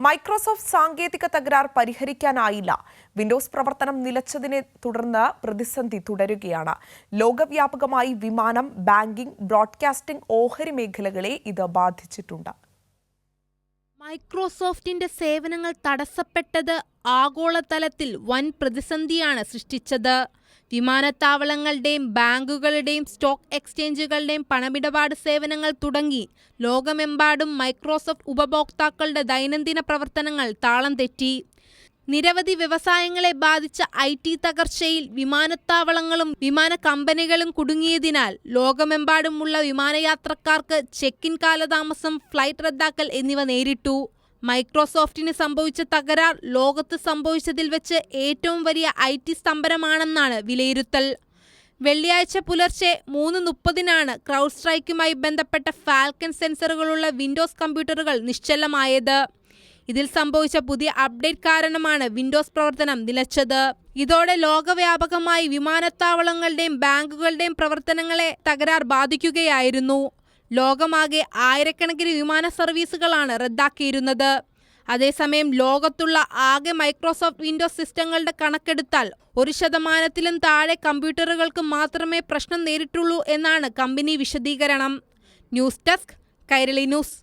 Microsoft സാങ്കേതിക തകരാർ പരിഹരിക്കാനായില്ല. Windows പ്രവർത്തനം നിലച്ചതിനെ തുടർന്ന് പ്രതിസന്ധി തുടരുകയാണ്. ലോകവ്യാപകമായി വിമാനം, ബാങ്കിംഗ്, ബ്രോഡ്കാസ്റ്റിംഗ്, ഓഹരി മേഖലകളെ ഇത് ബാധിച്ചിട്ടുണ്ട്. മൈക്രോസോഫ്റ്റിന്റെ സേവനങ്ങൾ തടസ്സപ്പെട്ടത് ആഗോളതലത്തിൽ വൻ പ്രതിസന്ധിയാണ് സൃഷ്ടിച്ചത്. വിമാനത്താവളങ്ങളുടെയും ബാങ്കുകളുടെയും സ്റ്റോക്ക് എക്സ്ചേഞ്ചുകളുടെയും പണമിടപാട് സേവനങ്ങൾ തുടങ്ങി ലോകമെമ്പാടും മൈക്രോസോഫ്റ്റ് ഉപഭോക്താക്കളുടെ ദൈനംദിന പ്രവർത്തനങ്ങൾ താളം തെറ്റി. നിരവധി വ്യവസായങ്ങളെ ബാധിച്ച IT തകർച്ചയിൽ വിമാനത്താവളങ്ങളും വിമാന കമ്പനികളും കുടുങ്ങിയതിനാൽ ലോകമെമ്പാടുമുള്ള വിമാനയാത്രക്കാർക്ക് ചെക്ക്-ഇൻ കാലതാമസം, ഫ്ലൈറ്റ് റദ്ദാക്കൽ എന്നിവ നേരിട്ടു. മൈക്രോസോഫ്റ്റിന് സംഭവിച്ച തകരാർ ലോകത്ത് സംഭവിച്ചതിൽ വെച്ച് ഏറ്റവും വലിയ IT സ്തംഭനമാണെന്നാണ് വിലയിരുത്തൽ. വെള്ളിയാഴ്ച പുലർച്ചെ 3:30-നാണ് ക്രൗഡ് സ്ട്രൈക്കുമായി ബന്ധപ്പെട്ട ഫാൽക്കൺ സെൻസറുകളുള്ള വിൻഡോസ് കമ്പ്യൂട്ടറുകൾ നിശ്ചലമായത്. ഇതിൽ സംഭവിച്ച പുതിയ അപ്ഡേറ്റ് കാരണമാണ് വിൻഡോസ് പ്രവർത്തനം നിലച്ചത്. ഇതോടെ ലോകവ്യാപകമായി വിമാനത്താവളങ്ങളുടെയും ബാങ്കുകളുടെയും പ്രവർത്തനങ്ങളെ തകരാർ ബാധിക്കുകയായിരുന്നു. ലോകമാകെ ആയിരക്കണക്കിന് വിമാന സർവീസുകളാണ് റദ്ദാക്കിയിരുന്നത്. അതേസമയം ലോകത്തുള്ള ആകെ മൈക്രോസോഫ്റ്റ് വിൻഡോസ് സിസ്റ്റങ്ങളുടെ കണക്കെടുത്താൽ 1%-ലും താഴെ കമ്പ്യൂട്ടറുകൾക്ക് മാത്രമേ പ്രശ്നം നേരിട്ടുള്ളൂ എന്നാണ് കമ്പനി വിശദീകരണം. News desk, Kairali news.